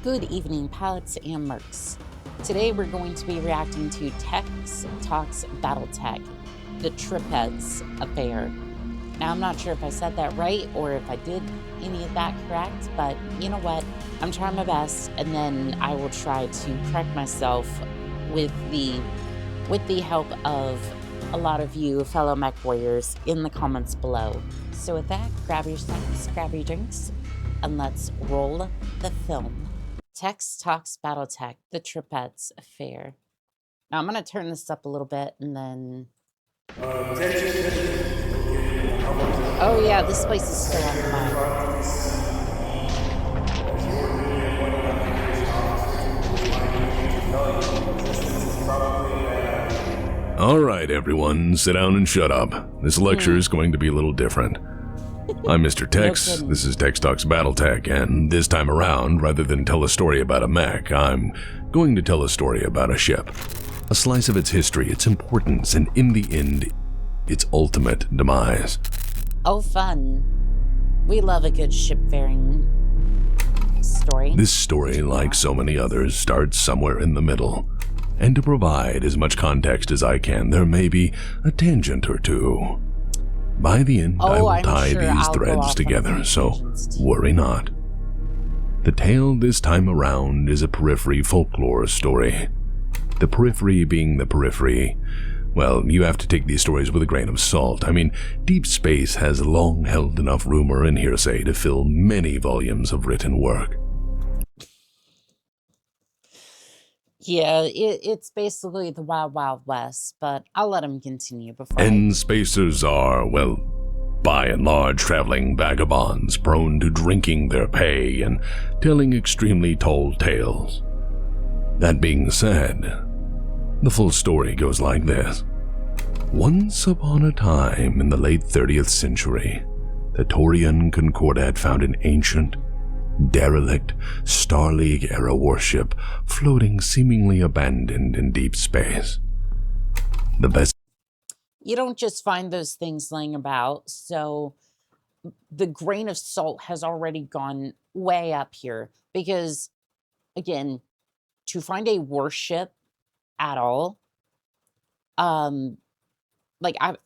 Good evening, palettes and mercs. Today we're going to be reacting to Tex Talks Battletech, the Tripitz affair. Now, I'm not sure if I said that right or if I did any of that correct, but you know what? I'm trying my best, and then I will try to correct myself with the help of a lot of you fellow mech warriors in the comments below. So with that, grab your snacks, grab your drinks, and let's roll the film. Tex Talks Battletech, the Tripitz affair. Now I'm going to turn this up a little bit and then... Oh yeah, this place is still on fire. Alright everyone, sit down and shut up. This lecture is going to be a little different. I'm Mr. Tex, this is Tex Talks Battletech, and this time around, rather than tell a story about a mech, I'm going to tell a story about a ship. A slice of its history, its importance, and in the end, its ultimate demise. Oh, fun. We love a good shipfaring story. This story, like so many others, starts somewhere in the middle. And to provide as much context as I can, there may be a tangent or two. By the end, I will tie these threads together, so worry not. The tale this time around is a periphery folklore story. The periphery being the periphery. Well, you have to take these stories with a grain of salt. I mean, deep space has long held enough rumor and hearsay to fill many volumes of written work. Yeah, it's basically the Wild Wild West, but I'll let him continue before. And spacers are, well, by and large traveling vagabonds prone to drinking their pay and telling extremely tall tales. That being said, the full story goes like this. Once upon a time in the late 30th century, the Taurian Concordat found an ancient, derelict Star League-era warship floating seemingly abandoned in deep space. The best... You don't just find those things laying about, so the grain of salt has already gone way up here. Because, again, to find a warship at all, like I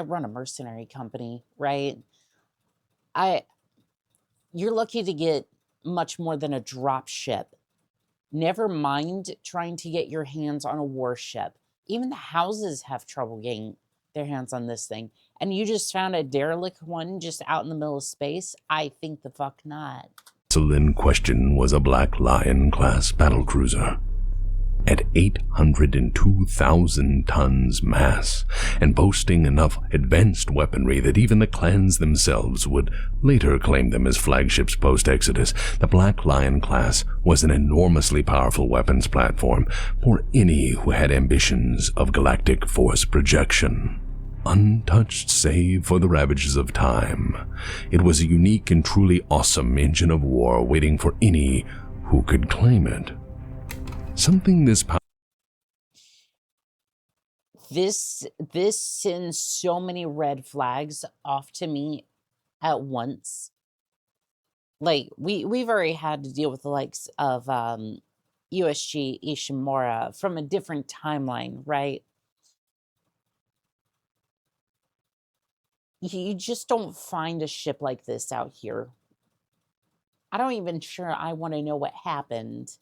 run a mercenary company, right? You're lucky to get much more than a drop ship. Never mind trying to get your hands on a warship. Even the houses have trouble getting their hands on this thing. And you just found a derelict one just out in the middle of space? I think the fuck not. The vessel in question was a Black Lion-class battlecruiser. At 802,000 tons mass, and boasting enough advanced weaponry that even the clans themselves would later claim them as flagships post-Exodus, the Black Lion class was an enormously powerful weapons platform for any who had ambitions of galactic force projection. Untouched save for the ravages of time, it was a unique and truly awesome engine of war waiting for any who could claim it. Something this sends so many red flags off to me at once. Like we've already had to deal with the likes of USG Ishimura from a different timeline, right? You just don't find a ship like this out here. I don't even sure I want to know what happened.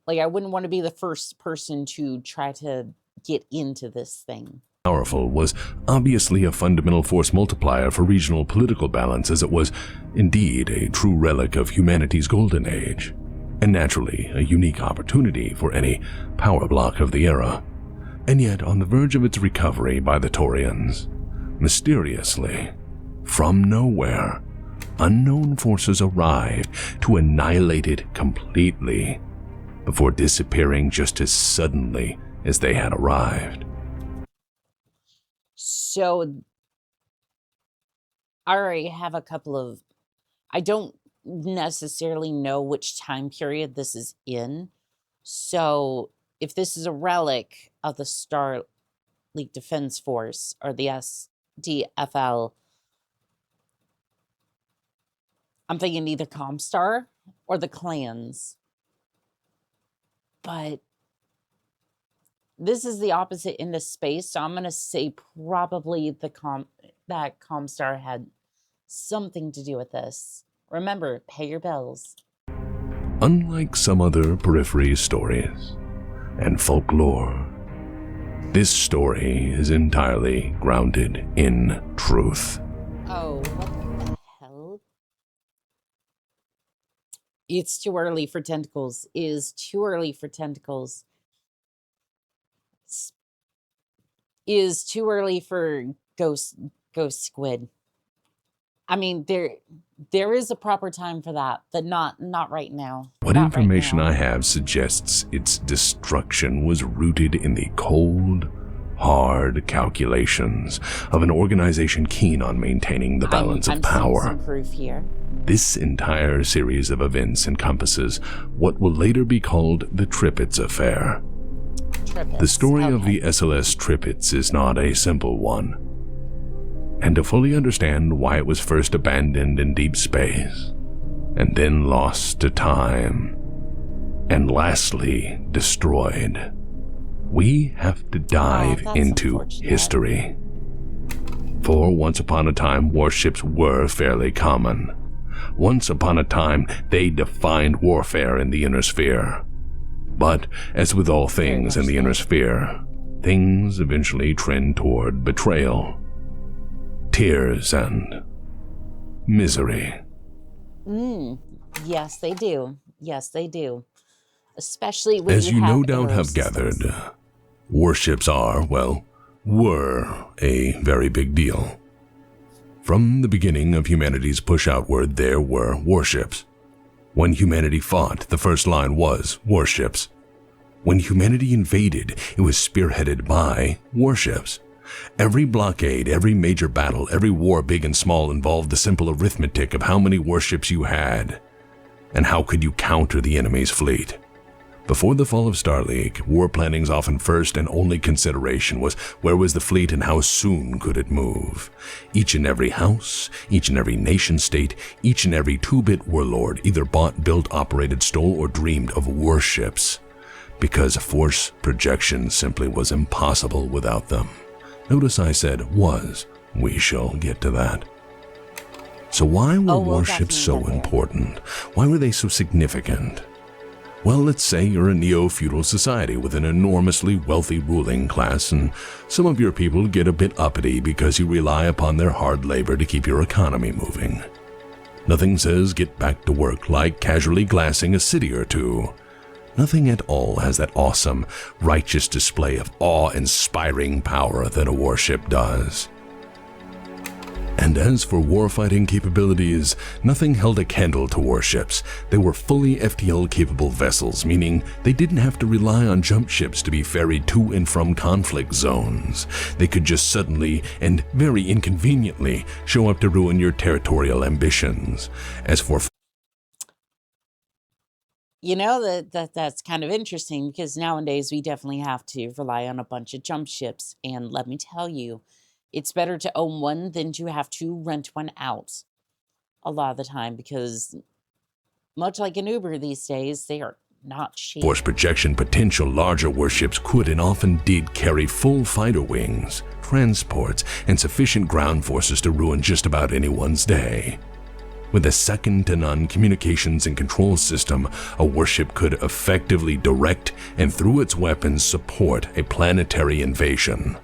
Like, I wouldn't want to be the first person to try to get into this thing. Powerful was obviously a fundamental force multiplier for regional political balance, as it was indeed a true relic of humanity's golden age, and naturally a unique opportunity for any power block of the era. And yet, on the verge of its recovery by the Taurians, mysteriously, from nowhere, unknown forces arrived to annihilate it completely, before disappearing just as suddenly as they had arrived. So, I already have a couple of... I don't necessarily know which time period this is in. So, if this is a relic of the Star League Defense Force, or the SDFL, I'm thinking either ComStar or the clans. But this is the opposite end of space, so I'm going to say probably that ComStar had something to do with this. Remember, pay your bills. Unlike some other periphery stories and folklore, this story is entirely grounded in truth. Oh, what the hell? It's too early for tentacles. It is too early for tentacles. It is too early for ghost squid. I mean, there is a proper time for that, but not right now. What not information right now. I have suggests its destruction was rooted in the cold, hard calculations of an organization keen on maintaining the balance of power. Seeing some proof here. This entire series of events encompasses what will later be called the Tripitz affair. Tripitz. The story of the SLS Tirpitz is not a simple one. And to fully understand why it was first abandoned in deep space, and then lost to time, and lastly destroyed, we have to dive into history. For once upon a time, warships were fairly common. Once upon a time, they defined warfare in the inner sphere. But, as with all things in the inner sphere, things eventually trend toward betrayal, tears, and misery. Yes, they do. Yes, they do. Especially when As you no doubt have gathered, warships are, well, were a very big deal. From the beginning of humanity's push outward, there were warships. When humanity fought, the first line was warships. When humanity invaded, it was spearheaded by warships. Every blockade, every major battle, every war big and small involved the simple arithmetic of how many warships you had, and how could you counter the enemy's fleet. Before the fall of Starleague, war planning's often first and only consideration was where was the fleet and how soon could it move. Each and every house, each and every nation-state, each and every two-bit warlord either bought, built, operated, stole, or dreamed of warships, because force projection simply was impossible without them. Notice I said was. We shall get to that. So why were warships so important? Why were they so significant? Well, let's say you're a neo-feudal society with an enormously wealthy ruling class, and some of your people get a bit uppity because you rely upon their hard labor to keep your economy moving. Nothing says get back to work like casually glassing a city or two. Nothing at all has that awesome, righteous display of awe-inspiring power that a warship does. And as for warfighting capabilities, nothing held a candle to warships. They were fully FTL-capable vessels, meaning they didn't have to rely on jump ships to be ferried to and from conflict zones. They could just suddenly, and very inconveniently, show up to ruin your territorial ambitions. As for you know, that's kind of interesting because nowadays we definitely have to rely on a bunch of jump ships. And let me tell you, it's better to own one than to have to rent one out a lot of the time because much like an Uber these days, they are not cheap. Force projection potential, larger warships could and often did carry full fighter wings, transports, and sufficient ground forces to ruin just about anyone's day. With a second-to-none communications and control system, a warship could effectively direct and through its weapons support a planetary invasion.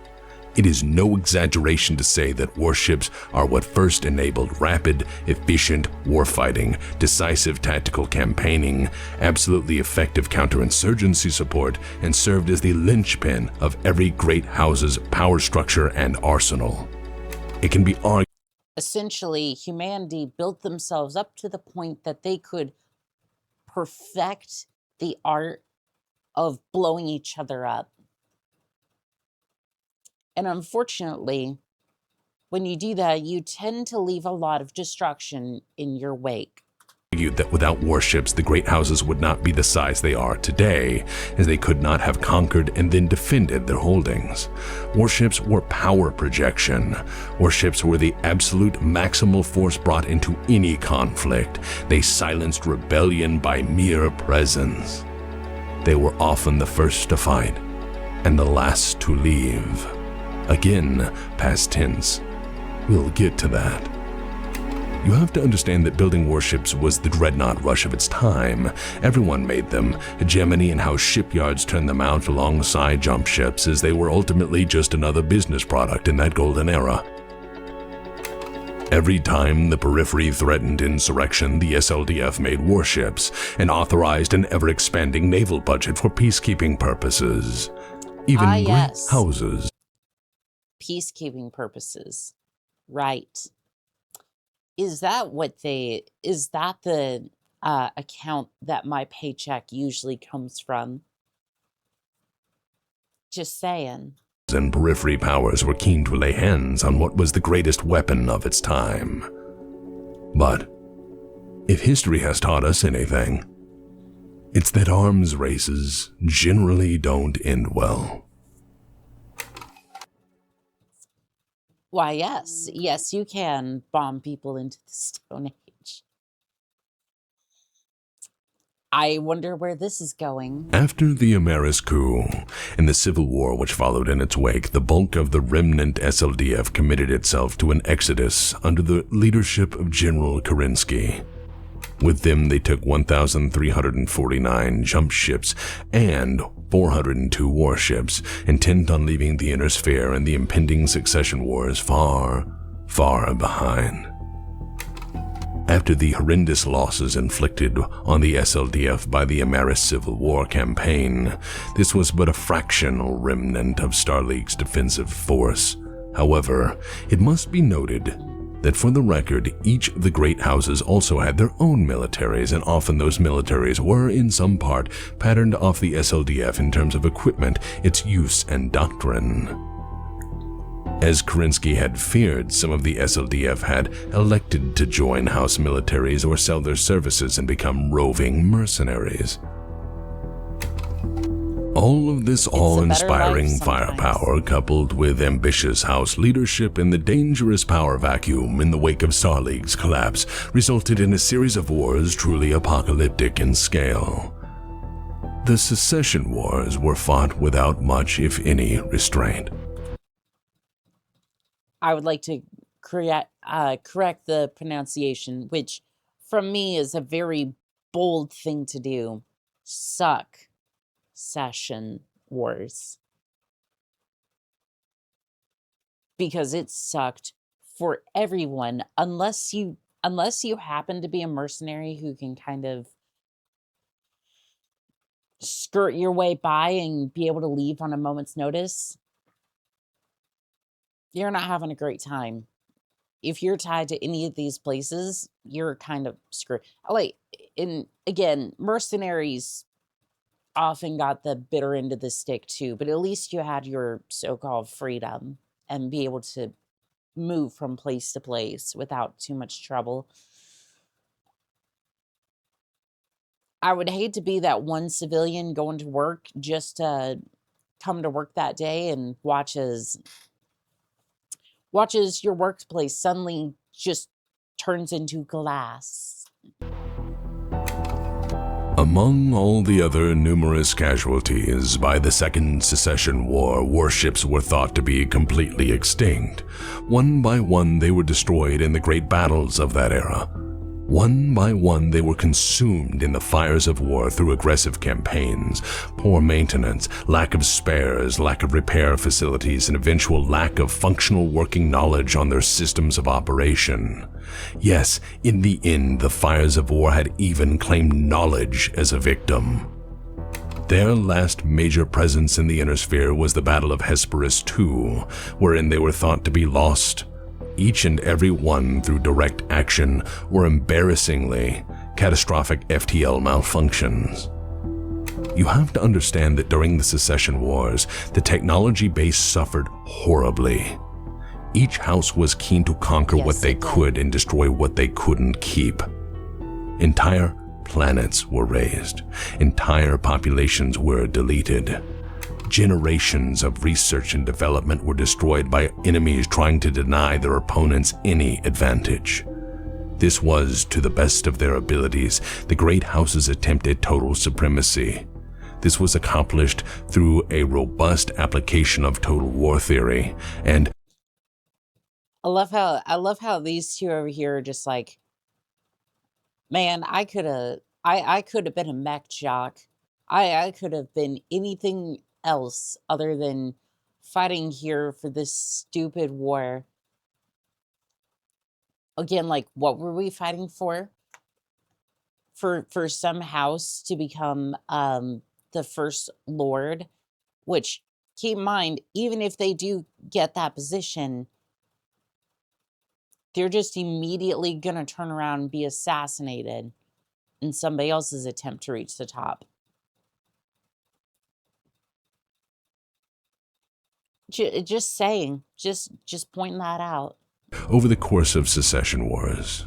It is no exaggeration to say that warships are what first enabled rapid, efficient warfighting, decisive tactical campaigning, absolutely effective counterinsurgency support, and served as the linchpin of every great house's power structure and arsenal. It can be argued essentially, humanity built themselves up to the point that they could perfect the art of blowing each other up. And unfortunately, when you do that, you tend to leave a lot of destruction in your wake. argued that without warships, the great houses would not be the size they are today, as they could not have conquered and then defended their holdings. Warships were power projection. Warships were the absolute maximal force brought into any conflict. They silenced rebellion by mere presence. They were often the first to fight and the last to leave. Again, past tense. We'll get to that. You have to understand that building warships was the dreadnought rush of its time. Everyone made them, hegemony in how shipyards turned them out alongside jump ships, as they were ultimately just another business product in that golden era. Every time the periphery threatened insurrection, the SLDF made warships and authorized an ever-expanding naval budget for peacekeeping purposes. Even great houses. Peacekeeping purposes. Right. Is that the account that my paycheck usually comes from? Just saying. And periphery powers were keen to lay hands on what was the greatest weapon of its time. But if history has taught us anything, it's that arms races generally don't end well. Why, yes. Yes, you can bomb people into the Stone Age. I wonder where this is going. After the Emotes coup and the civil war which followed in its wake, the bulk of the remnant SLDF committed itself to an exodus under the leadership of General Kerensky. With them, they took 1,349 jump ships and 402 warships, intent on leaving the Inner Sphere and the impending succession wars far, far behind. After the horrendous losses inflicted on the SLDF by the Emotes Civil War campaign, this was but a fractional remnant of Starleague's defensive force. However, it must be noted that for the record, each of the great houses also had their own militaries, and often those militaries were, in some part, patterned off the SLDF in terms of equipment, its use, and doctrine. As Kerensky had feared, some of the SLDF had elected to join house militaries or sell their services and become roving mercenaries. All of this awe-inspiring firepower, coupled with ambitious house leadership and the dangerous power vacuum in the wake of Starleague's collapse, resulted in a series of wars truly apocalyptic in scale. The secession wars were fought without much, if any, restraint. I would like to correct the pronunciation, which from me is a very bold thing to do. Succession wars. Because it sucked for everyone, unless you happen to be a mercenary who can kind of skirt your way by and be able to leave on a moment's notice. You're not having a great time. If you're tied to any of these places, you're kind of screwed. Again, mercenaries often got the bitter end of the stick too, but at least you had your so-called freedom and be able to move from place to place without too much trouble. I would hate to be that one civilian going to work just to come to work that day and watches your workplace suddenly just turns into glass. Among all the other numerous casualties, by the Second Secession War, warships were thought to be completely extinct. One by one, they were destroyed in the great battles of that era. One by one, they were consumed in the fires of war through aggressive campaigns, poor maintenance, lack of spares, lack of repair facilities, and eventual lack of functional working knowledge on their systems of operation. Yes, in the end, the fires of war had even claimed knowledge as a victim. Their last major presence in the Inner Sphere was the Battle of Hesperus II, wherein they were thought to be lost. Each and every one, through direct action or embarrassingly catastrophic FTL malfunctions. You have to understand that during the Secession Wars, the technology base suffered horribly. Each house was keen to conquer what they could and destroy what they couldn't keep. Entire planets were razed. Entire populations were deleted. Generations of research and development were destroyed by enemies trying to deny their opponents any advantage. This was, to the best of their abilities, the great house's attempt at total supremacy. This was accomplished through a robust application of total war theory, and I love how these two over here are just like, man, I could have been a mech jock. I could have been anything else other than fighting here for this stupid war. Again, like, what were we fighting for? For some house to become the first lord, which, keep in mind, even if they do get that position, they're just immediately gonna turn around and be assassinated in somebody else's attempt to reach the top. Just saying, just pointing that out. over the course of secession wars,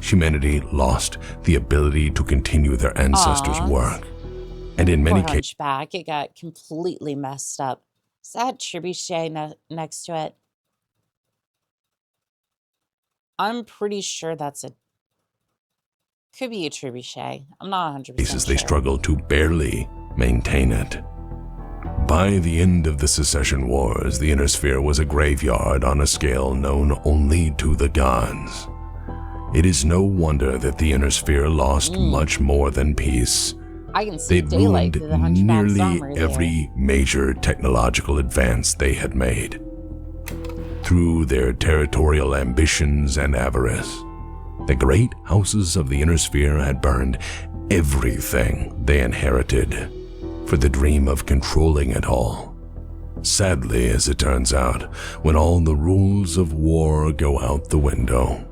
humanity lost the ability to continue their ancestors' work. And in many cases, back, it got completely messed up. Is that trebuchet next to it? I'm pretty sure that's a... Could be a trebuchet. I'm not 100% sure. They struggled to barely maintain it. By the end of the secession wars, the Inner Sphere was a graveyard on a scale known only to the gods. It is no wonder that the Inner Sphere lost much more than peace. I can see daylight through the Hunchback's armor nearly every major technological advance they had made. Through their territorial ambitions and avarice, the great houses of the Inner Sphere had burned everything they inherited for the dream of controlling it all. Sadly, as it turns out, when all the rules of war go out the window,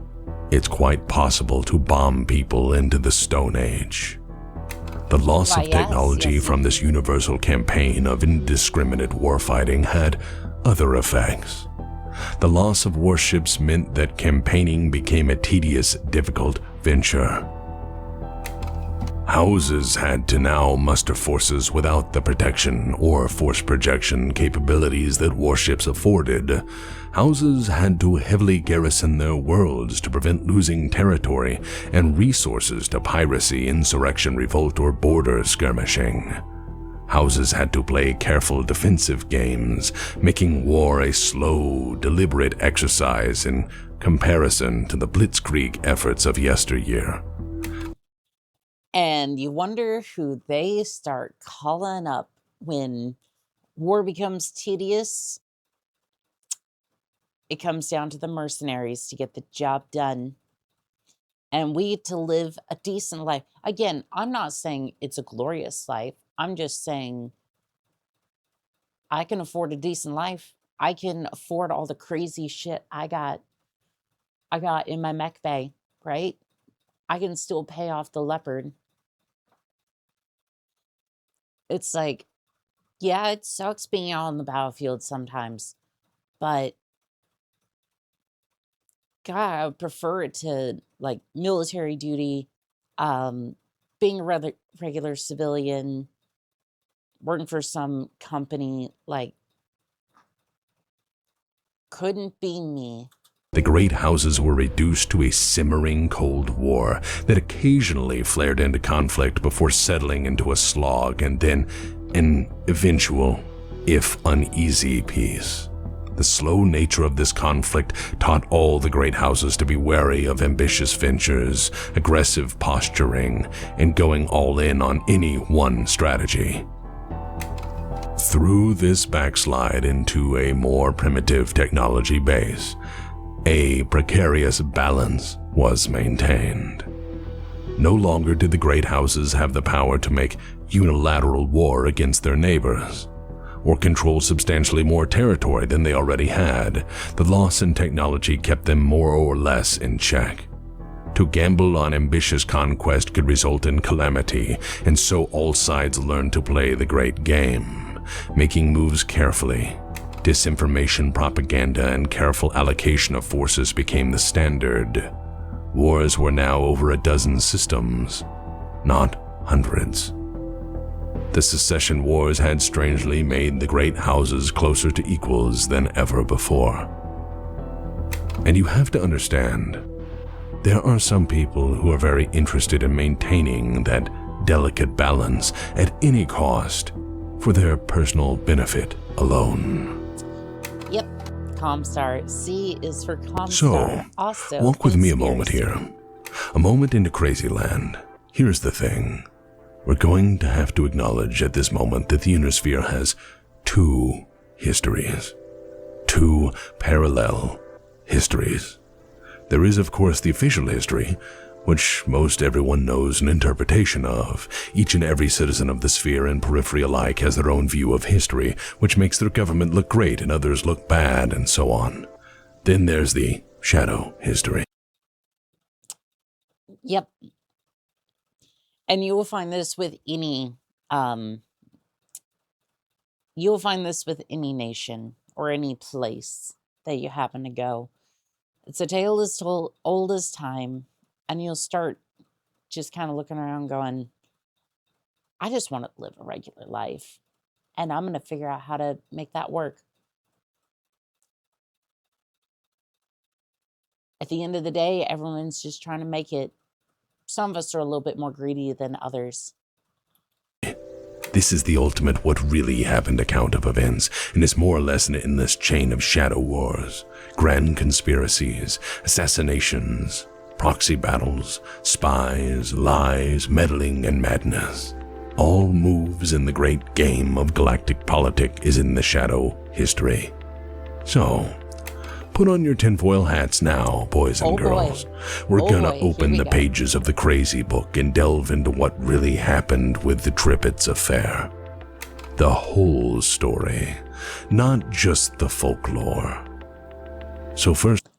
it's quite possible to bomb people into the Stone Age. The loss of technology from this universal campaign of indiscriminate warfighting had other effects. The loss of warships meant that campaigning became a tedious, difficult venture. Houses had to now muster forces without the protection or force projection capabilities that warships afforded. Houses had to heavily garrison their worlds to prevent losing territory and resources to piracy, insurrection, revolt, or border skirmishing. Houses had to play careful defensive games, making war a slow, deliberate exercise in comparison to the blitzkrieg efforts of yesteryear. And you wonder who they start calling up when war becomes tedious. It comes down to the mercenaries to get the job done. And we to live a decent life. Again, I'm not saying it's a glorious life. I'm just saying I can afford a decent life. I can afford all the crazy shit I got in my mech bay, right? I can still pay off the leopard. It's like, yeah, it sucks being out on the battlefield sometimes, but God, I would prefer it to like military duty, being a regular civilian, working for some company, like, couldn't be me. The great houses were reduced to a simmering Cold War that occasionally flared into conflict before settling into a slog and then an eventual, if uneasy, peace. The slow nature of this conflict taught all the great houses to be wary of ambitious ventures, aggressive posturing, and going all in on any one strategy. Through this backslide into a more primitive technology base, a precarious balance was maintained. No longer did the great houses have the power to make unilateral war against their neighbors, or control substantially more territory than they already had. The loss in technology kept them more or less in check. To gamble on ambitious conquest could result in calamity, and so all sides learned to play the great game, making moves carefully. Disinformation, propaganda, and careful allocation of forces became the standard. Wars were now over a dozen systems, not hundreds. The secession wars had strangely made the great houses closer to equals than ever before. And you have to understand, there are some people who are very interested in maintaining that delicate balance at any cost for their personal benefit alone. Yep, ComStar. C is for ComStar. So, also, walk with me a moment here. A moment into crazy land. Here's the thing. We're going to have to acknowledge at this moment that the inner sphere has two histories. Two parallel histories. There is, of course, the official history, which most everyone knows an interpretation of. Each and every citizen of the sphere and periphery alike has their own view of history, which makes their government look great and others look bad, and so on. Then there's the shadow history. Yep. And you will find this with any nation or any place that you happen to go. It's a tale as old as time, and you'll start just kind of looking around going, I just want to live a regular life, and I'm going to figure out how to make that work. At the end of the day, everyone's just trying to make it. Some of us are a little bit more greedy than others. This is the ultimate what really happened account of events, and is more or less an endless chain of shadow wars, grand conspiracies, assassinations, proxy battles, spies, lies, meddling, and madness. All moves in the great game of galactic politic is in the shadow history. So, put on your tinfoil hats now, boys and girls. We're gonna open the pages of the crazy book and delve into what really happened with the Tripitz affair. The whole story, not just the folklore. So first...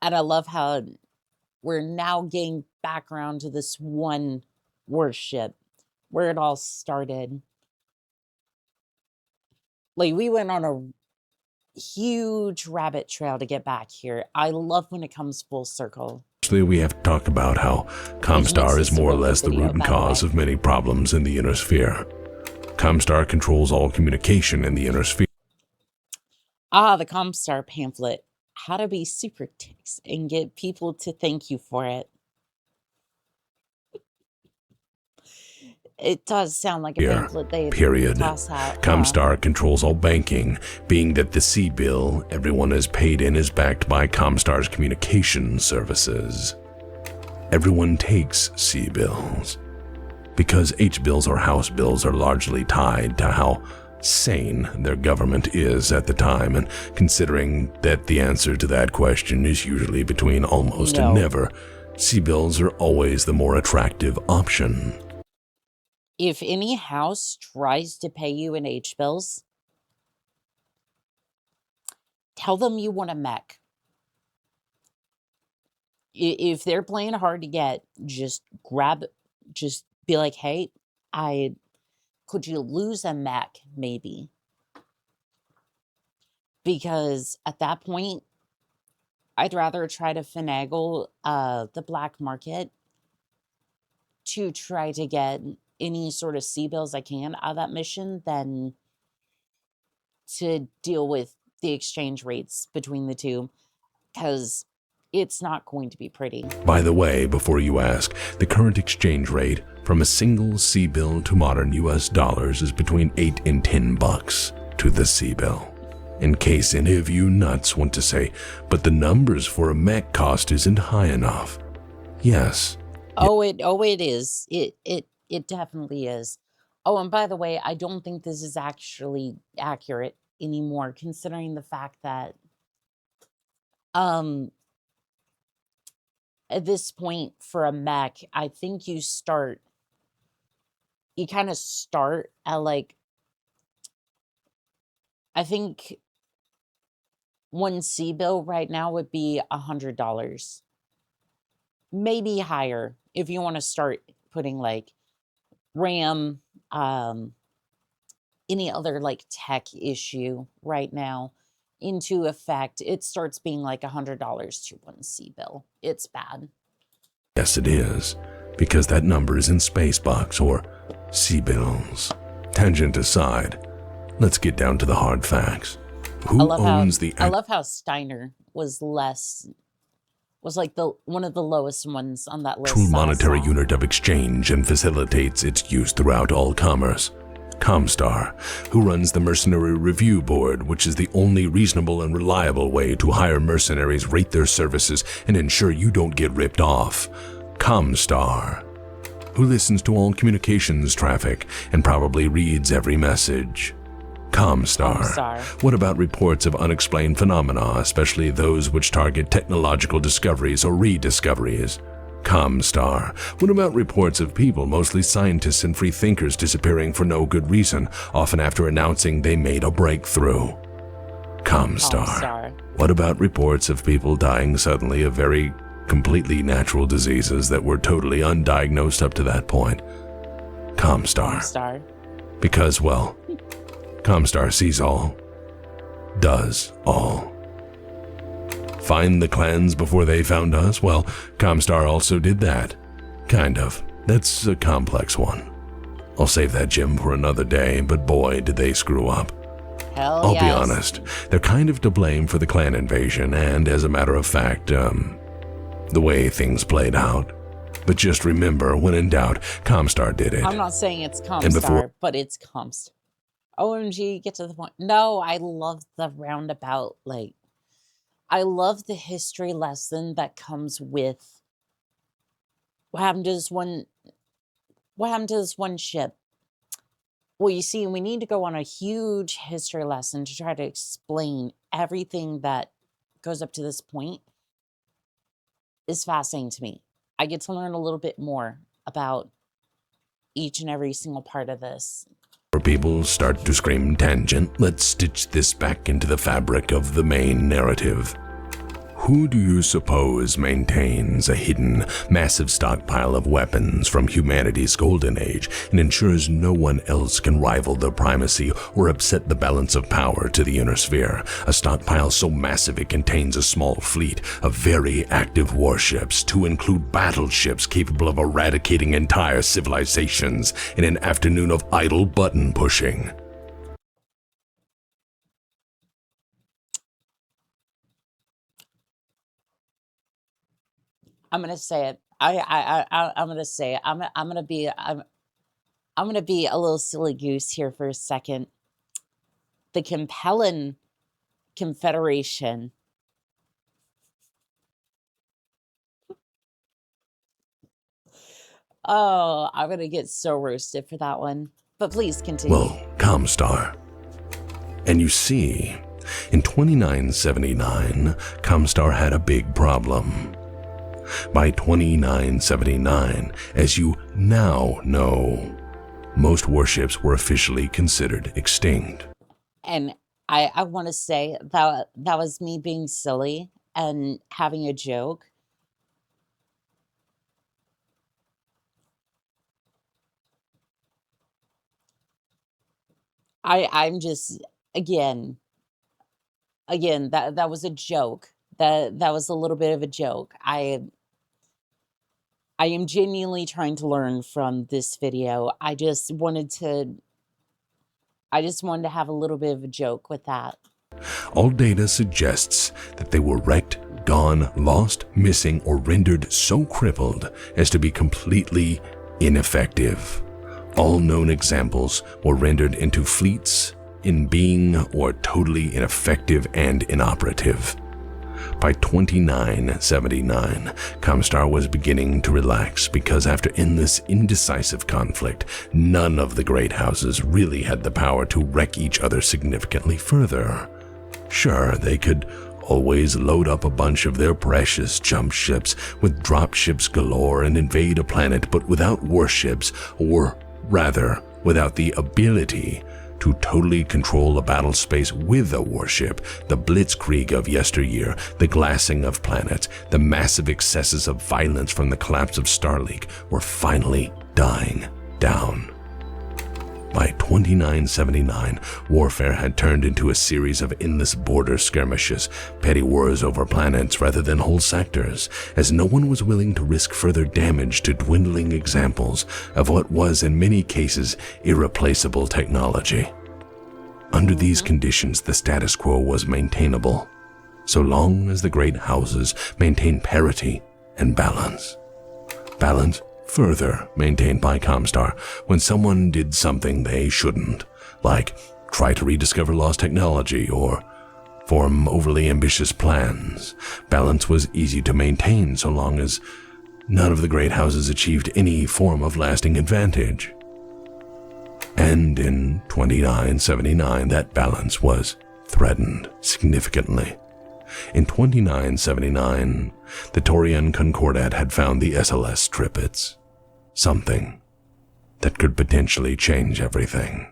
And I love how we're now getting background to this one warship, where it all started. Like, we went on a huge rabbit trail to get back here. I love when it comes full circle. We have to talk about how ComStar is more or less the root and cause of many problems in the inner sphere. ComStar controls all communication in the inner sphere. The ComStar pamphlet. How to be super ticks and get people to thank you for it. It does sound like a pamphlet they toss out. ComStar controls all banking, being that the C-bill everyone is paid in is backed by ComStar's communication services. Everyone takes C-bills, because H-bills or house bills are largely tied to how sane their government is at the time, and considering that the answer to that question is usually between almost and never, C-bills are always the more attractive option. If any house tries to pay you in H-bills, tell them you want a mech. If they're playing hard to get, just be like, hey, could you lose a mech, maybe? Because at that point, I'd rather try to finagle the black market to try to get any sort of C-bills I can out of that mission than to deal with the exchange rates between the two, because it's not going to be pretty. By the way, before you ask, the current exchange rate from a single C-bill to modern US dollars is between $8 and $10 to the C-bill. In case any of you nuts want to say, but the numbers for a mech cost isn't high enough. Yes. It is. It definitely is. Oh, and by the way, I don't think this is actually accurate anymore, considering the fact that at this point for a mech, I think you kind of start at like, I think one C-bill right now would be $100. Maybe higher if you want to start putting like RAM, any other like tech issue right now into effect. It starts being like $100 to one C-bill. It's bad. Yes, it is, because that number is in Spacebox or C-bills. Tangent aside, let's get down to the hard facts. Who owns the... I love how Steiner was like one of the lowest ones on that list. True monetary unit of exchange and facilitates its use throughout all commerce. ComStar, who runs the Mercenary Review Board, which is the only reasonable and reliable way to hire mercenaries, rate their services, and ensure you don't get ripped off. ComStar, who listens to all communications traffic and probably reads every message. ComStar. What about reports of unexplained phenomena, especially those which target technological discoveries or rediscoveries? ComStar. What about reports of people, mostly scientists and free thinkers, disappearing for no good reason, often after announcing they made a breakthrough? ComStar. What about reports of people dying suddenly of very completely natural diseases that were totally undiagnosed up to that point? ComStar. Because, well, ComStar sees all, does all. Find the clans before they found us? Well, ComStar also did that. Kind of. That's a complex one. I'll save that gem for another day, but boy, did they screw up. I'll be honest, they're kind of to blame for the clan invasion, and as a matter of fact, the way things played out. But just remember, when in doubt, ComStar did it. I'm not saying it's ComStar, but it's ComStar. OMG, get to the point. No, I love the roundabout, I love the history lesson that comes with what happened to this one ship. Well, you see, we need to go on a huge history lesson to try to explain everything that goes up to this point. Is fascinating to me. I get to learn a little bit more about each and every single part of this. People start to scream tangent, let's stitch this back into the fabric of the main narrative. Who do you suppose maintains a hidden, massive stockpile of weapons from humanity's golden age and ensures no one else can rival their primacy or upset the balance of power to the inner sphere? A stockpile so massive it contains a small fleet of very active warships, to include battleships capable of eradicating entire civilizations in an afternoon of idle button pushing. I'm gonna say it. I'm gonna say it. I'm gonna be a little silly goose here for a second. The Compellan Confederation. Oh, I'm gonna get so roasted for that one. But please continue. Well, ComStar. And you see, in 2979, ComStar had a big problem. By 2979, as you now know, most warships were officially considered extinct. And I want to say that was me being silly and having a joke. I'm just, again, that was a joke. That was a little bit of a joke. I am genuinely trying to learn from this video. I just wanted to have a little bit of a joke with that. All data suggests that they were wrecked, gone, lost, missing, or rendered so crippled as to be completely ineffective. All known examples were rendered into fleets, in being, or totally ineffective and inoperative. By 2979, ComStar was beginning to relax because after endless indecisive conflict, none of the great houses really had the power to wreck each other significantly further. Sure, they could always load up a bunch of their precious jump ships with drop ships galore and invade a planet, but without warships, or rather, without the ability to totally control a battle space with a warship, the blitzkrieg of yesteryear, the glassing of planets, the massive excesses of violence from the collapse of Starleak were finally dying down. By 2979, warfare had turned into a series of endless border skirmishes, petty wars over planets rather than whole sectors, as no one was willing to risk further damage to dwindling examples of what was in many cases irreplaceable technology. Under these conditions, the status quo was maintainable, so long as the great houses maintained parity and balance. Balance further maintained by ComStar when someone did something they shouldn't, like try to rediscover lost technology or form overly ambitious plans. Balance was easy to maintain so long as none of the great houses achieved any form of lasting advantage. And in 2979, that balance was threatened significantly. In 2979, the Taurian Concordat had found the SLS Tirpitz, something that could potentially change everything.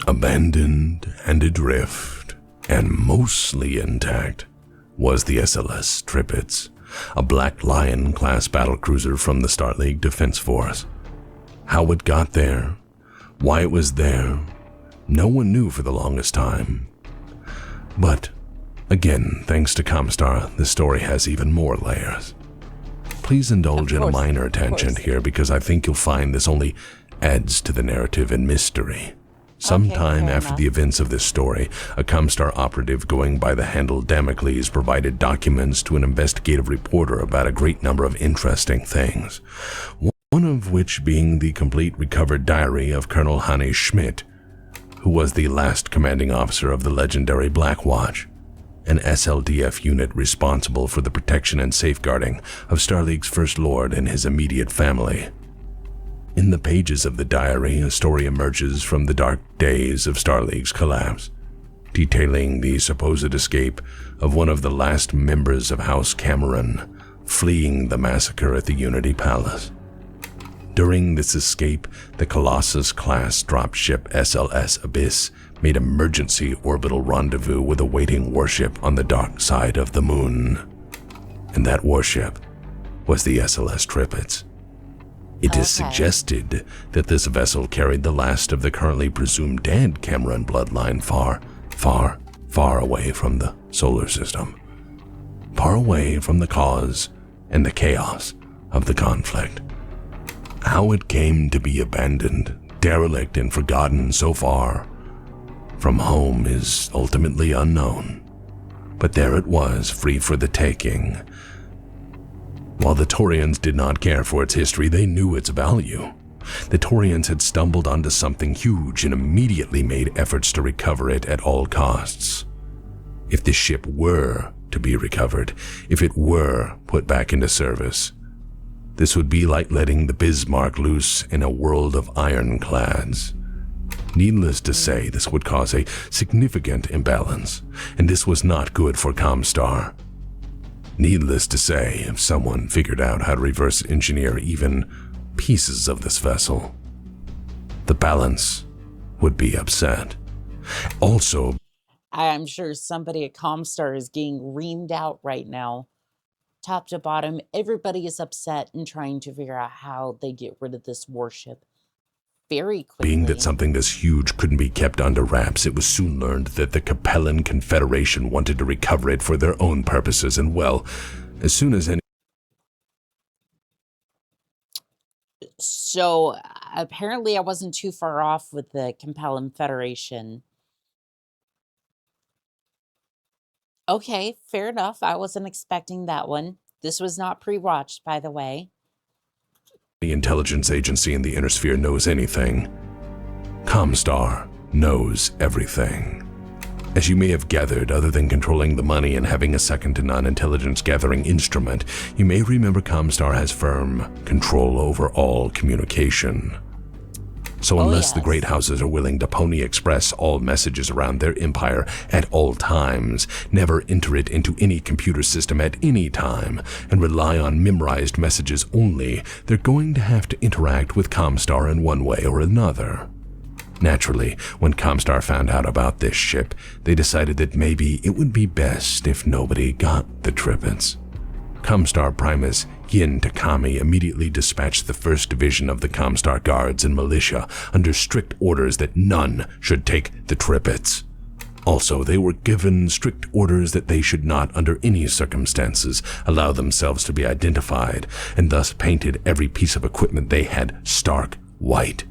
Abandoned and adrift, and mostly intact, was the SLS Tirpitz, a Black Lion-class battlecruiser from the Star League Defense Force. How it got there, why it was there, no one knew for the longest time. But, again, thanks to ComStar, the story has even more layers. Please indulge in a minor tangent here because I think you'll find this only adds to the narrative and mystery. Sometime after the events of this story, a ComStar operative going by the handle Damocles provided documents to an investigative reporter about a great number of interesting things, one of which being the complete recovered diary of Colonel Hannes Schmidt, who was the last commanding officer of the legendary Black Watch, an SLDF unit responsible for the protection and safeguarding of Starleague's First Lord and his immediate family. In the pages of the diary, a story emerges from the dark days of Starleague's collapse, detailing the supposed escape of one of the last members of House Cameron, fleeing the massacre at the Unity Palace. During this escape, the Colossus-class dropship SLS Abyss made emergency orbital rendezvous with a waiting warship on the dark side of the moon. And that warship was the SLS Tirpitz. It is suggested that this vessel carried the last of the currently presumed dead Cameron bloodline far, far, far away from the solar system. Far away from the cause and the chaos of the conflict. How it came to be abandoned, derelict, and forgotten so far from home is ultimately unknown. But there it was, free for the taking. While the Taurians did not care for its history, they knew its value. The Taurians had stumbled onto something huge and immediately made efforts to recover it at all costs. If the ship were to be recovered, if it were put back into service, this would be like letting the Bismarck loose in a world of ironclads. Needless to say, this would cause a significant imbalance, and this was not good for ComStar. Needless to say, if someone figured out how to reverse engineer even pieces of this vessel, the balance would be upset. Also, I'm sure somebody at ComStar is getting reamed out right now. Top to bottom, everybody is upset and trying to figure out how they get rid of this warship very quickly. Being that something this huge couldn't be kept under wraps, it was soon learned that the Capellan Confederation wanted to recover it for their own purposes, and well, as soon as any... So, apparently I wasn't too far off with the Capellan Federation. Okay, fair enough. I wasn't expecting that one. This was not pre-watched, by the way. The intelligence agency in the inner sphere knows anything. ComStar knows everything. As you may have gathered, other than controlling the money and having a second-to-none intelligence-gathering instrument, you may remember ComStar has firm control over all communication. So unless the great houses are willing to pony express all messages around their empire at all times, never enter it into any computer system at any time, and rely on memorized messages only, they're going to have to interact with ComStar in one way or another. Naturally, when ComStar found out about this ship, they decided that maybe it would be best if nobody got the Tripitz. ComStar Primus Yin Takami immediately dispatched the 1st Division of the ComStar Guards and Militia under strict orders that none should take the Tripitz. Also, they were given strict orders that they should not, under any circumstances, allow themselves to be identified, and thus painted every piece of equipment they had stark white.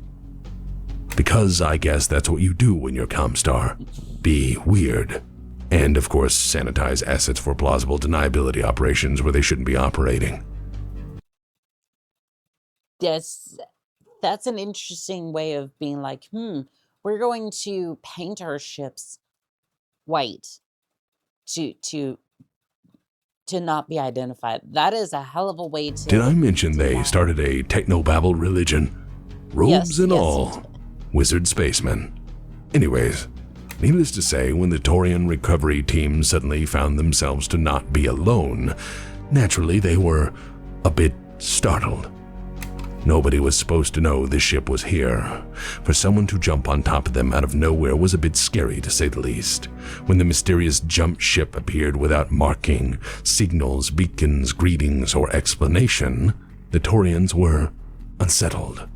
Because I guess that's what you do when you're ComStar. Be weird. And, of course, sanitize assets for plausible deniability operations where they shouldn't be operating. That's an interesting way of being like, we're going to paint our ships white to not be identified. That is a hell of a way to... Did I mention they started a technobabble religion? Robes and all. Wizard spacemen. Anyways, needless to say, when the Taurian recovery team suddenly found themselves to not be alone, naturally they were a bit startled. Nobody was supposed to know this ship was here. For someone to jump on top of them out of nowhere was a bit scary, to say the least. When the mysterious jump ship appeared without marking, signals, beacons, greetings, or explanation, the Taurians were unsettled.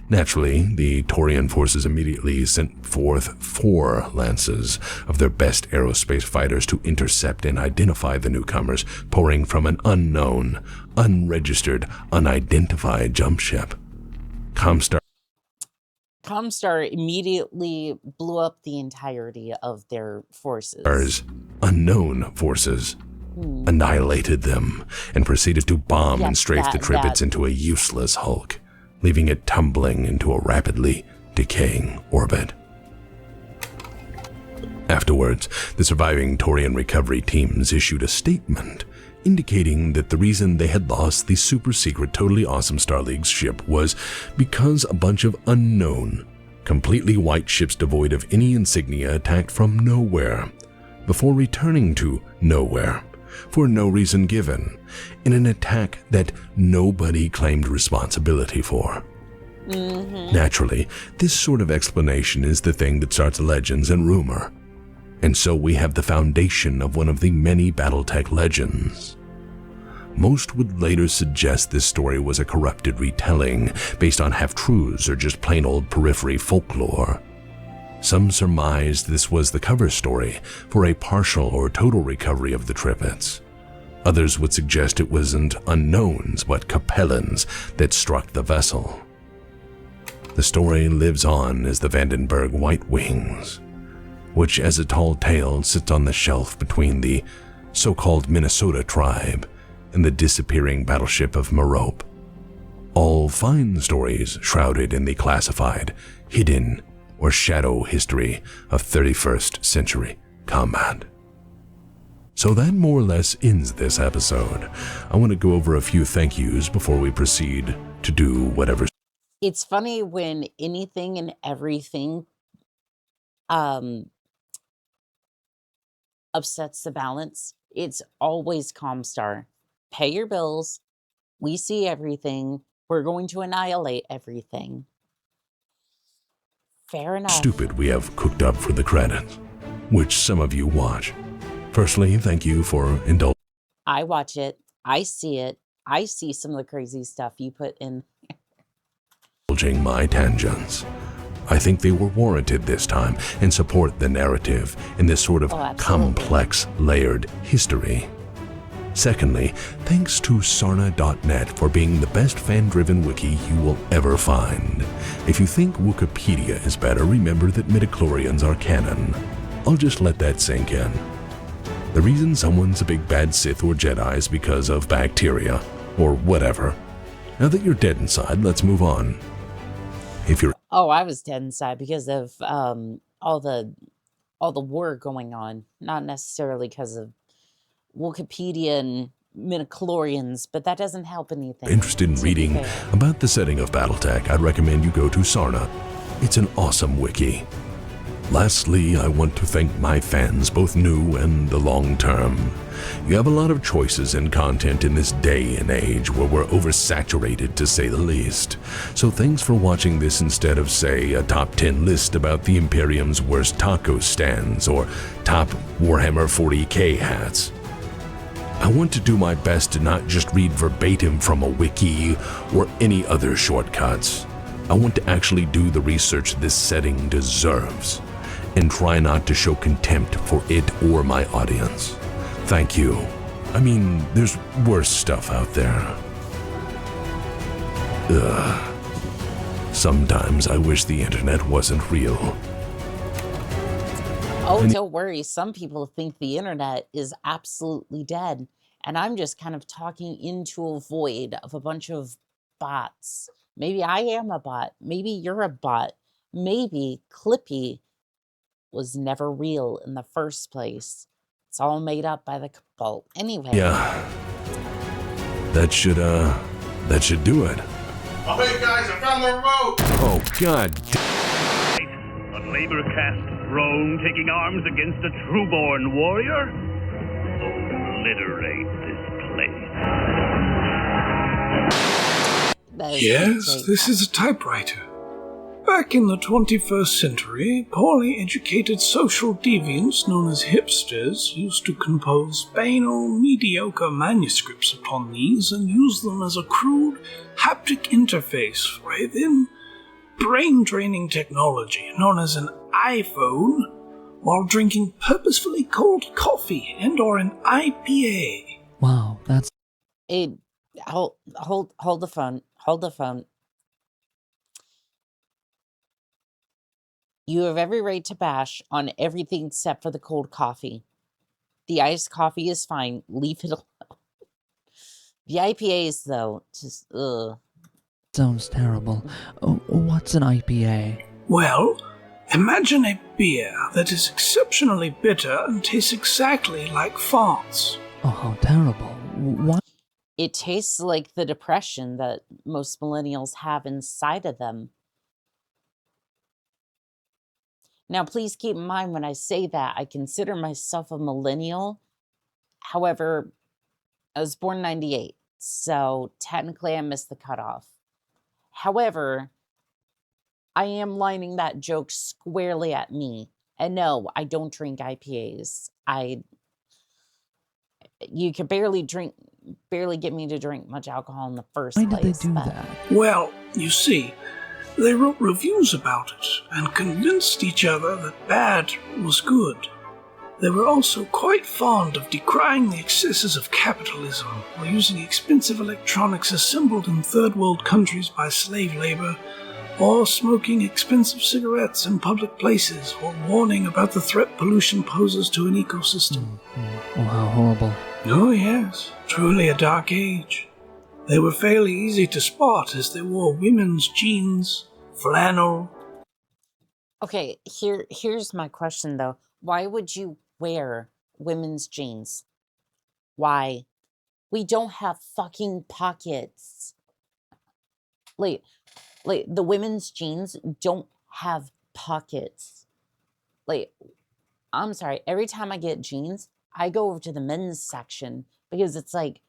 Naturally, the Taurian forces immediately sent forth 4 lances of their best aerospace fighters to intercept and identify the newcomers pouring from an unknown, unregistered, unidentified jump ship. ComStar immediately blew up the entirety of their forces. Unknown forces annihilated them and proceeded to bomb and strafe the Tripitz into a useless hulk, leaving it tumbling into a rapidly decaying orbit. Afterwards, the surviving Taurian recovery teams issued a statement indicating that the reason they had lost the super-secret, totally awesome Starleague's ship was because a bunch of unknown, completely white ships devoid of any insignia attacked from nowhere, before returning to nowhere, for no reason given, in an attack that nobody claimed responsibility for. Naturally, this sort of explanation is the thing that starts legends and rumor. And so we have the foundation of one of the many Battletech legends. Most would later suggest this story was a corrupted retelling based on half-truths or just plain old periphery folklore. Some surmised this was the cover story for a partial or total recovery of the Tripitz. Others would suggest it wasn't unknowns but Capellans that struck the vessel. The story lives on as the Vandenberg White Wings, which as a tall tale sits on the shelf between the so-called Minnesota tribe and the disappearing battleship of Merope. All fine stories shrouded in the classified, hidden, or shadow history of 31st century combat. So that more or less ends this episode. I want to go over a few thank yous before we proceed to do whatever. It's funny when anything and everything upsets the balance. It's always ComStar. Pay your bills. We see everything. We're going to annihilate everything. Fair enough. Stupid we have cooked up for the credits, which some of you watch. Firstly, thank you for indulging. I watch it. I see it. I see some of the crazy stuff you put in. My tangents. I think they were warranted this time and support the narrative in this sort of complex, layered history. Secondly, thanks to Sarna.net for being the best fan-driven wiki you will ever find. If you think Wikipedia is better, remember that midichlorians are canon. I'll just let that sink in. The reason someone's a big bad Sith or Jedi is because of bacteria, or whatever. Now that you're dead inside, let's move on. If you're I was dead inside because of all the war going on, not necessarily because of Wikipedia and midichlorians, but that doesn't help anything. Interested in reading about the setting of Battletech, I'd recommend you go to Sarna. It's an awesome wiki. Lastly, I want to thank my fans, both new and the long term. You have a lot of choices and content in this day and age where we're oversaturated, to say the least. So thanks for watching this instead of, say, a top 10 list about the Imperium's worst taco stands or top Warhammer 40k hats. I want to do my best to not just read verbatim from a wiki or any other shortcuts. I want to actually do the research this setting deserves, and try not to show contempt for it or my audience. Thank you. I mean, there's worse stuff out there. Sometimes I wish the internet wasn't real. Oh, don't worry. Some people think the internet is absolutely dead, and I'm just kind of talking into a void of a bunch of bots. Maybe I am a bot. Maybe you're a bot. Maybe Clippy was never real in the first place. It's all made up by the cabal. Anyway. Yeah. That should do it. Oh, hey guys, I found the remote! Oh, God. A labor caste throne taking arms against a trueborn warrior? Obliterate this place. Yes, this is a typewriter. Back in the 21st century, poorly educated social deviants known as hipsters used to compose banal, mediocre manuscripts upon these and use them as a crude, haptic interface for a then brain-draining technology known as an iPhone while drinking purposefully cold coffee and or an IPA. Wow, that's... Hey, hold the phone. Hold the phone. You have every right to bash on everything except for the cold coffee. The iced coffee is fine. Leave it alone. The IPAs, though, just, ugh. Sounds terrible. What's an IPA? Well, imagine a beer that is exceptionally bitter and tastes exactly like farts. Oh, how terrible. What? It tastes like the depression that most millennials have inside of them. Now, please keep in mind when I say that, I consider myself a millennial. However, I was born in 98, so technically I missed the cutoff. However, I am lining that joke squarely at me. And no, I don't drink IPAs. You could barely get me to drink much alcohol in the first place. Why did they do that? Well, you see, they wrote reviews about it and convinced each other that bad was good. They were also quite fond of decrying the excesses of capitalism or using expensive electronics assembled in third world countries by slave labor, or smoking expensive cigarettes in public places, or warning about the threat pollution poses to an ecosystem. Oh, how horrible. Oh yes, truly a dark age. They were fairly easy to spot as they wore women's jeans, flannel. Okay, here's my question though. Why would you wear women's jeans? Why? We don't have fucking pockets. Like the women's jeans don't have pockets. Like, I'm sorry, every time I get jeans, I go over to the men's section because it's like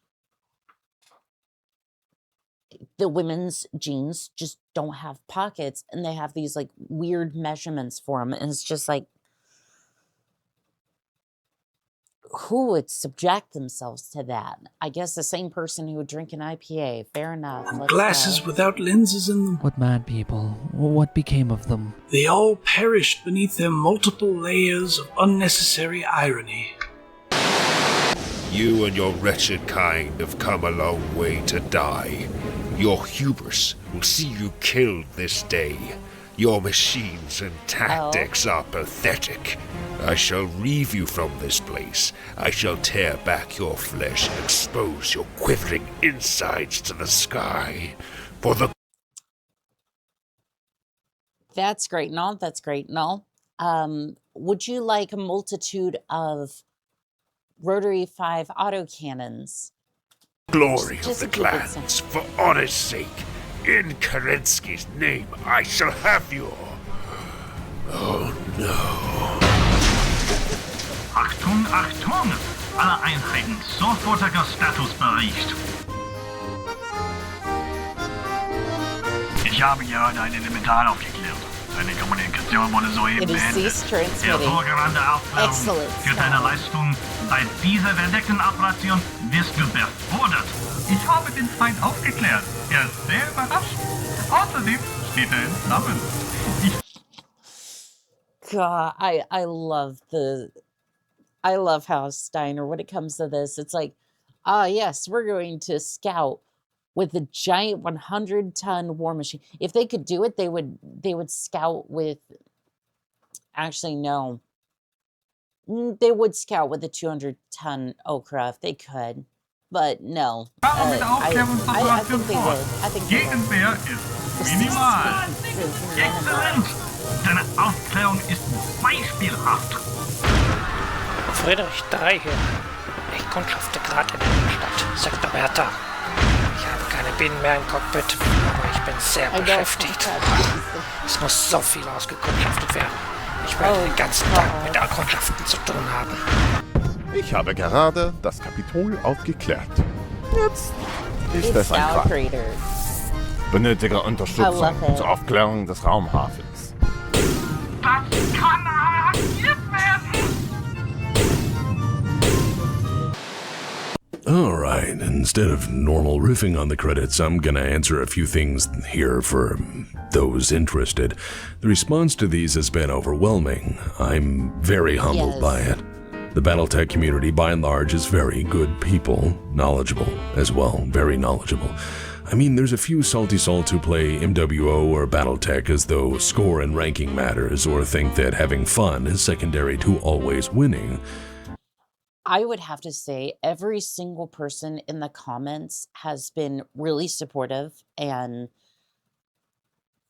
the women's jeans just don't have pockets and they have these like weird measurements for them. And it's just like, who would subject themselves to that? I guess the same person who would drink an IPA. Fair enough. And glasses without lenses in them. What mad people? What became of them? They all perished beneath their multiple layers of unnecessary irony. You and your wretched kind have come a long way to die. Your hubris will see you killed this day. Your machines and tactics are pathetic. I shall reave you from this place. I shall tear back your flesh and expose your quivering insides to the sky. For the... That's great. No, that's great. No. Would you like a multitude of Rotary 5 autocannons? glory of the clans, for honor's sake. In Kerensky's name, I shall have you. Oh no. Achtung, Achtung! Alle Einheiten, sofortiger Statusbericht. Ich habe gerade ein Elementar aufgeklärt. Deine Kommunikation wurde soeben beendet. Hervorragende Aufklärung für deine Leistung. Seit dieser verdeckten Operation wirst du befördert. Ich habe den Feind aufgeklärt. Er ist sehr überrascht. Außerdem steht er in Flammen. God, I love how Steiner, when it comes to this, it's like, yes, we're going to scout with a giant 100-ton war machine. If they could do it, they would scout with, actually, no. They would scout with a 200-ton Okra if they could. But no. I think they would. I think they would. Gegenwehr ist minimal. Exzellent! Deine Aufklärung ist beispielhaft. Friedrich 3 hier. Ich kundschafte gerade in der Innenstadt, Sektorwärter. Ich habe keine Bienen mehr im Cockpit, aber ich bin sehr beschäftigt. Es muss so viel ausgekundschaftet werden. Ich werde den ganzen Tag mit Auskundschaften zu tun haben. Ich habe gerade das Kapitol aufgeklärt. Jetzt ist es ein Krach. Benötige Unterstützung zur Aufklärung des Raumhafens. Das kann arrangiert werden! Alright, instead of normal riffing on the credits, I'm gonna answer a few things here for those interested. The response to these has been overwhelming. I'm very humbled by it. The Battletech community, by and large, is very good people. Knowledgeable as well, very knowledgeable. I mean, there's a few salty salts who play MWO or Battletech as though score and ranking matters, or think that having fun is secondary to always winning. I would have to say every single person in the comments has been really supportive, and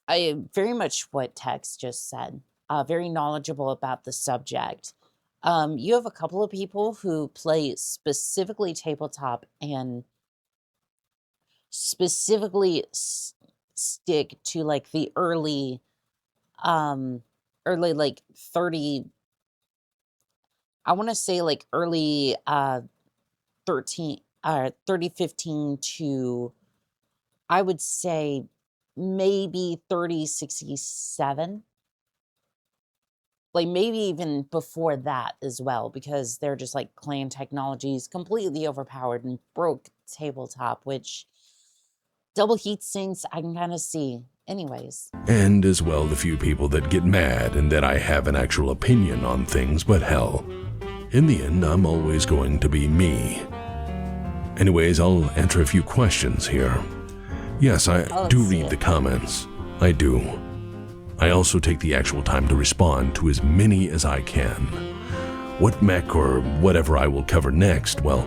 I very much what Tex just said, very knowledgeable about the subject. You have a couple of people who play specifically tabletop and specifically stick to like the early like 30, I want to say like early 3015 to, I would say maybe 3067. Like maybe even before that as well, because they're just like clan technologies completely overpowered and broke tabletop, which double heat sinks I can kind of see. Anyways. And as well the few people that get mad and that I have an actual opinion on things, but hell, in the end I'm always going to be me. Anyways, I'll answer a few questions here. Yes, I do read the comments. I do. I also take the actual time to respond to as many as I can. What mech or whatever I will cover next, well,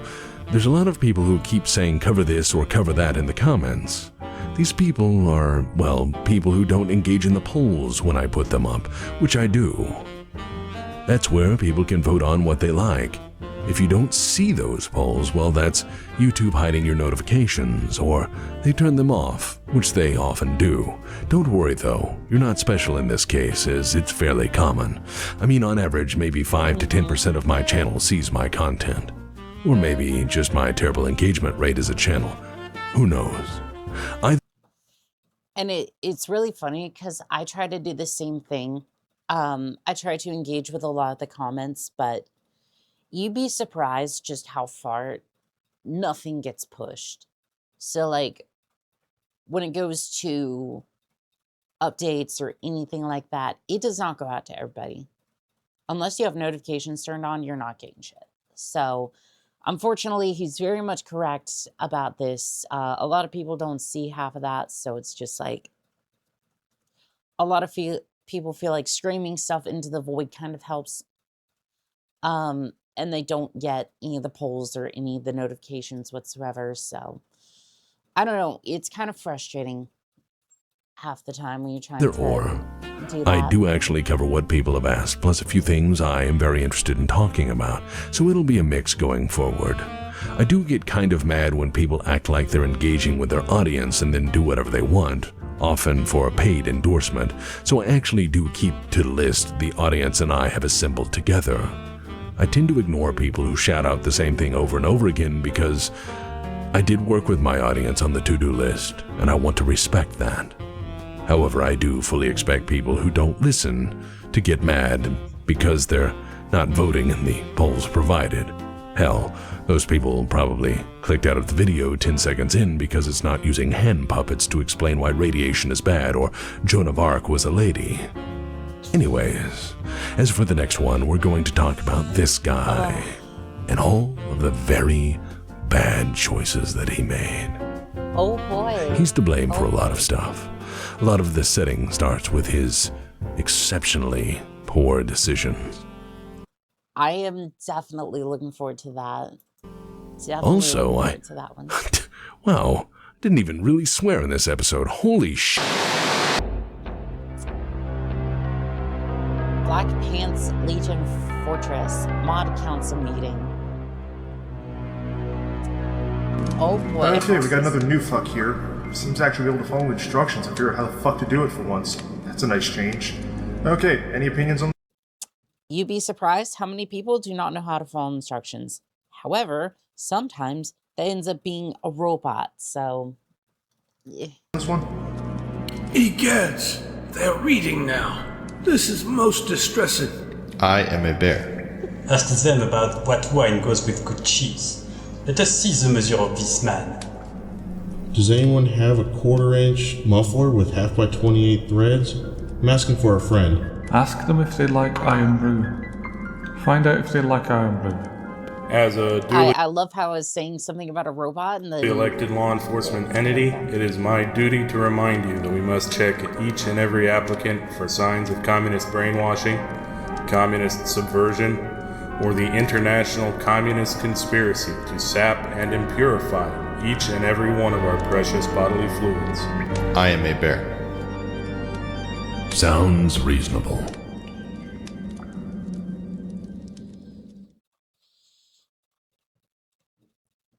there's a lot of people who keep saying cover this or cover that in the comments. These people are, well, people who don't engage in the polls when I put them up, which I do. That's where people can vote on what they like. If you don't see those polls, well, that's YouTube hiding your notifications, or they turn them off, which they often do. Don't worry though, you're not special in this case, as it's fairly common. I mean, on average, maybe 5 to 10% of my channel sees my content. Or maybe just my terrible engagement rate as a channel. Who knows? And it's really funny because I try to do the same thing. I try to engage with a lot of the comments, but you'd be surprised just how far nothing gets pushed. So like when it goes to updates or anything like that, it does not go out to everybody. Unless you have notifications turned on, you're not getting shit. So unfortunately, he's very much correct about this. A lot of people don't see half of that. So it's just like a lot of people feel like screaming stuff into the void kind of helps. And they don't get any of the polls or any of the notifications whatsoever. So I don't know. It's kind of frustrating half the time when you try to do that. I do actually cover what people have asked, plus a few things I am very interested in talking about, so it'll be a mix going forward. I do get kind of mad when people act like they're engaging with their audience and then do whatever they want, often for a paid endorsement, so I actually do keep to the list the audience and I have assembled together. I tend to ignore people who shout out the same thing over and over again because I did work with my audience on the to-do list, and I want to respect that. However, I do fully expect people who don't listen to get mad because they're not voting in the polls provided. Hell, those people probably clicked out of the video 10 seconds in because it's not using hand puppets to explain why radiation is bad or Joan of Arc was a lady. Anyways, as for the next one, we're going to talk about this guy and all of the very bad choices that he made. Oh boy. He's to blame for a lot of stuff. A lot of this setting starts with his exceptionally poor decisions. I am definitely looking forward to that. Also, to that one. Wow, didn't even really swear in this episode. Holy sh! Black Pants Legion Fortress Mod Council meeting. Oh boy. Okay, we got another new fuck here. Seems to actually be able to follow instructions and figure out how the fuck to do it for once. That's a nice change. Okay, any opinions on? You'd be surprised how many people do not know how to follow instructions. However, sometimes that ends up being a robot, so... Yeah. This one? Egads, they're reading now. This is most distressing. I am a bear. Ask them about what wine goes with good cheese. Let us see the measure of this man. Does anyone have a 1/4-inch muffler with 1/2 by 28 threads? I'm asking for a friend. Ask them if they like iron brew. Find out if they like iron brew. As a I love how I was saying something about a robot and the elected law enforcement entity, it is my duty to remind you that we must check each and every applicant for signs of communist brainwashing, communist subversion, or the international communist conspiracy to sap and impurify each and every one of our precious bodily fluids. I am a bear. Sounds reasonable.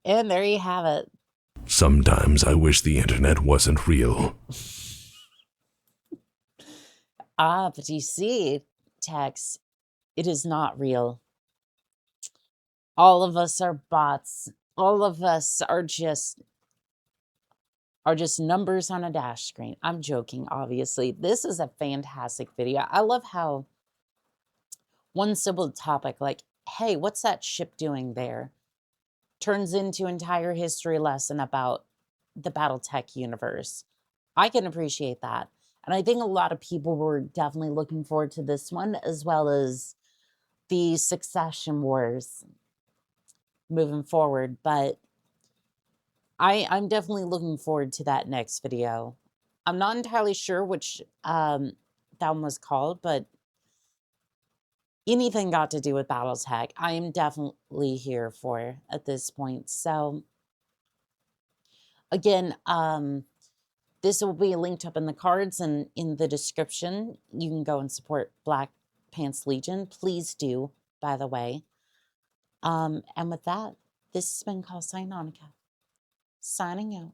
And there you have it. Sometimes I wish the internet wasn't real. But you see, Tex, it is not real. All of us are bots. All of us are just numbers on a dash screen. I'm joking, obviously. This is a fantastic video. I love how one simple topic like, hey, what's that ship doing there? Turns into an entire history lesson about the Battletech universe. I can appreciate that. And I think a lot of people were definitely looking forward to this one, as well as the Succession Wars moving forward. But I'm definitely looking forward to that next video. I'm not entirely sure which that one was called, but anything got to do with Battletech, I am definitely here for at this point. So, again, this will be linked up in the cards and in the description. You can go and support Black Pants Legion. Please do, by the way. And with that, this has been ComStar Annika, signing out.